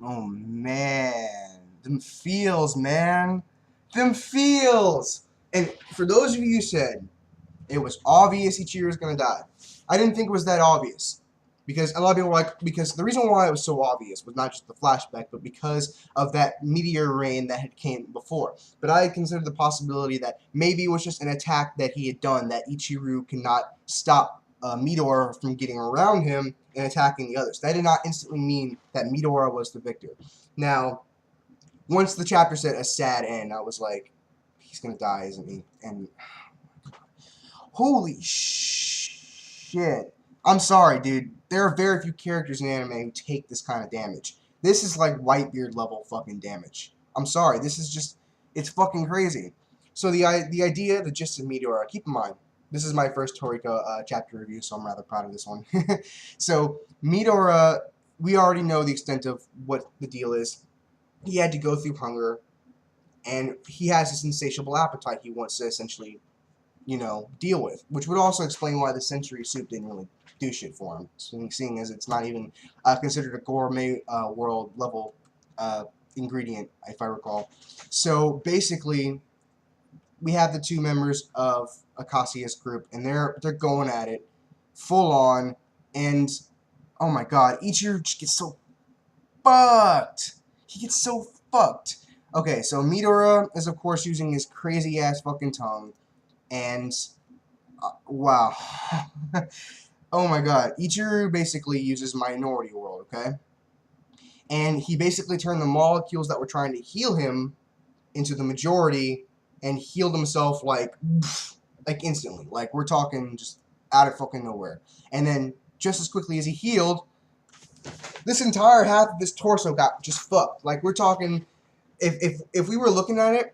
Oh man, them feels, man, them feels. And for those of you who said it was obvious Ichiro was gonna die, I didn't think it was that obvious because a lot of people were like, because the reason why it was so obvious was not just the flashback, but because of that meteor rain that had came before. But I considered the possibility that maybe it was just an attack that he had done that Ichiro cannot stop Meteor from getting around him and attacking the others. That did not instantly mean that Meteor was the victor. Now, once the chapter said a sad end, I was like, he's gonna die, isn't he? And holy shit. I'm sorry, dude. There are very few characters in anime who take this kind of damage. This is like Whitebeard level fucking damage. I'm sorry. This is just, it's fucking crazy. So the idea, the gist of Meteor, keep in mind, this is my first Toriko chapter review, so I'm rather proud of this one. So Meteor, we already know the extent of what the deal is. He had to go through hunger, and he has this insatiable appetite he wants to essentially, deal with, which would also explain why the century soup didn't really do shit for him, seeing as it's not even considered a gourmet world level ingredient, if I recall. So basically, we have the two members of Akasia's group, and they're going at it full on, and oh my god, Ichiro just gets so fucked. He gets so fucked. Okay, so Midora is of course using his crazy ass fucking tongue, and wow. Oh my god. Ichiro basically uses Minority World, okay? And he basically turned the molecules that were trying to heal him into the majority and healed himself like instantly. Like we're talking just out of fucking nowhere. And then just as quickly as he healed, this entire half of his torso got just fucked. Like we're talking if we were looking at it,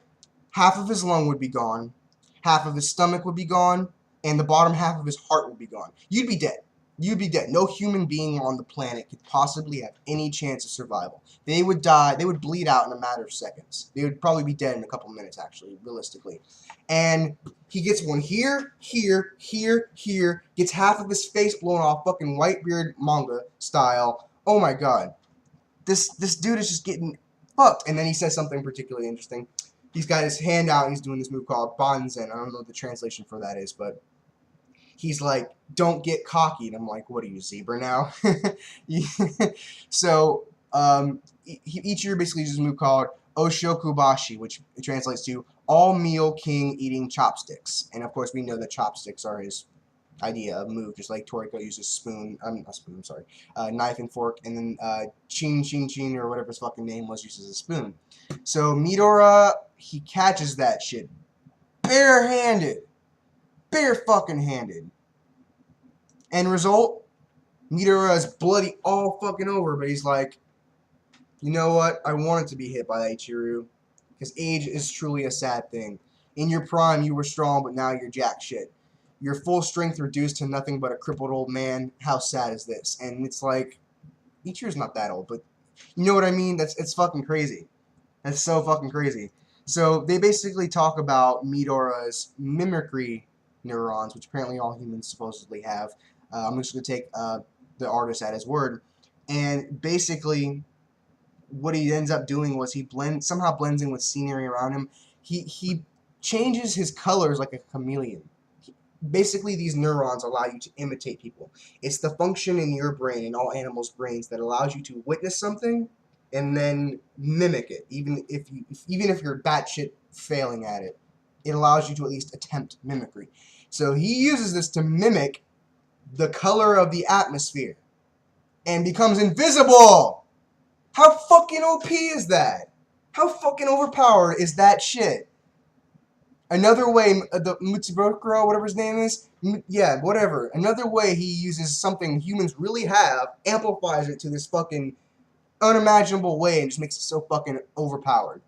half of his lung would be gone, half of his stomach would be gone, and the bottom half of his heart would be gone. You'd be dead. You'd be dead. No human being on the planet could possibly have any chance of survival. They would die. They would bleed out in a matter of seconds. They would probably be dead in a couple minutes, actually, realistically. And he gets one here, here, here, here, gets half of his face blown off, fucking Whitebeard manga style. Oh my god. This dude is just getting fucked. And then he says something particularly interesting. He's got his hand out and he's doing this move called Banzen. I don't know what the translation for that is, but he's like, don't get cocky. And I'm like, what are you, zebra now? So, Ichiro basically uses a move called Oshokubashi, which translates to all meal king eating chopsticks. And of course, we know that chopsticks are his idea of move, just like Toriko uses spoon, not spoon, I'm sorry, knife and fork, and then Chin, or whatever his fucking name was, uses a spoon. So Midora, he catches that shit barehanded. Bare fucking handed. End result, Midora is bloody all fucking over, but he's like, you know what? I wanted to be hit by that Ichiro, because age is truly a sad thing. In your prime, you were strong, but now you're jack shit. Your full strength reduced to nothing but a crippled old man. How sad is this? And it's like, Ichiro's not that old, but you know what I mean? It's fucking crazy. That's so fucking crazy. So they basically talk about Midora's mimicry neurons, which apparently all humans supposedly have. I'm just going to take the artist at his word. And basically, what he ends up doing was he somehow blends in with scenery around him. He changes his colors like a chameleon. Basically, these neurons allow you to imitate people. It's the function in your brain, in all animals' brains, that allows you to witness something and then mimic it. Even if you're batshit failing at it, it allows you to at least attempt mimicry. So he uses this to mimic the color of the atmosphere and becomes invisible. How fucking OP is that? How fucking overpowered is that shit? Another way, the Mutsubokuro, whatever his name is, yeah, whatever. Another way he uses something humans really have, amplifies it to this fucking unimaginable way, and just makes it so fucking overpowered.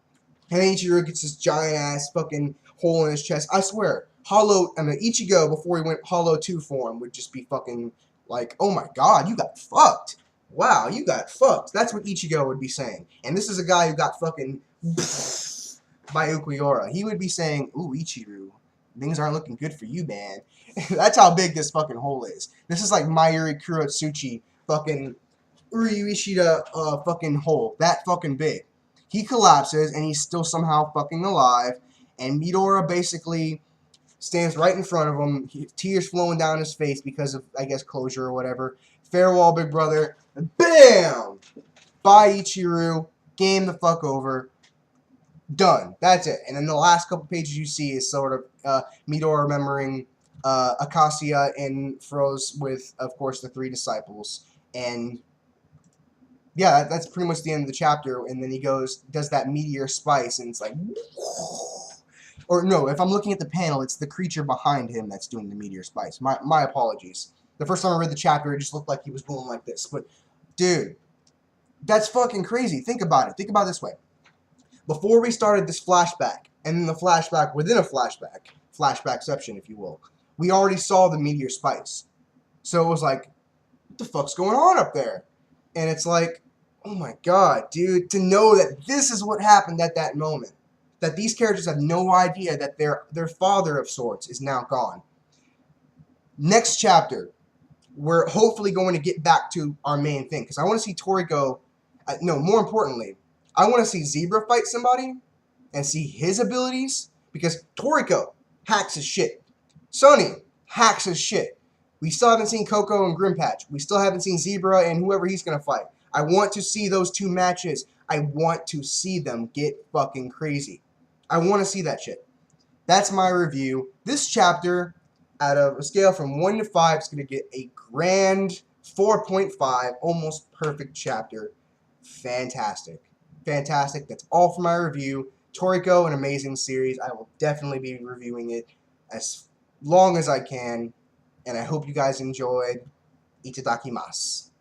And Ichiro gets this giant ass fucking hole in his chest. I swear, Ichigo before he went Hollow 2 form would just be fucking like, oh my god, you got fucked. Wow, you got fucked. That's what Ichigo would be saying. And this is a guy who got fucking by Ukiura. He would be saying, ooh, Ichiro, things aren't looking good for you, man. That's how big this fucking hole is. This is like Mayuri Kurotsuchi fucking Ryu Ishida fucking hole that fucking big. He collapses and he's still somehow fucking alive. And Midora basically stands right in front of him, tears flowing down his face because of, I guess, closure or whatever. Farewell, big brother. BAM! Bye, Ichiru. Game the fuck over. Done. That's it. And then the last couple pages you see is sort of Midora remembering Acacia and Froze with, of course, the 3 disciples. And yeah, that's pretty much the end of the chapter. And then he does that meteor spice, and it's like... Or no, if I'm looking at the panel, it's the creature behind him that's doing the meteor spice. My apologies. The first time I read the chapter, it just looked like he was going like this. But, dude, that's fucking crazy. Think about it. Think about it this way. Before we started this flashback, and then the flashback within a flashbackception, if you will, we already saw the meteor spice. So it was like, what the fuck's going on up there? And it's like, oh my god, dude, to know that this is what happened at that moment. That these characters have no idea that their father of sorts is now gone. Next chapter, we're hopefully going to get back to our main thing. Because I want to see Toriko... no, more importantly, I want to see Zebra fight somebody and see his abilities. Because Toriko hacks his shit. Sunny hacks his shit. We still haven't seen Coco and Grimpatch. We still haven't seen Zebra and whoever he's going to fight. I want to see those 2 matches. I want to see them get fucking crazy. I want to see that shit. That's my review. This chapter, out of a scale from 1 to 5, is going to get a grand 4.5. Almost perfect chapter. Fantastic. Fantastic. That's all for my review. Toriko, an amazing series. I will definitely be reviewing it as long as I can. And I hope you guys enjoyed. Itadakimasu.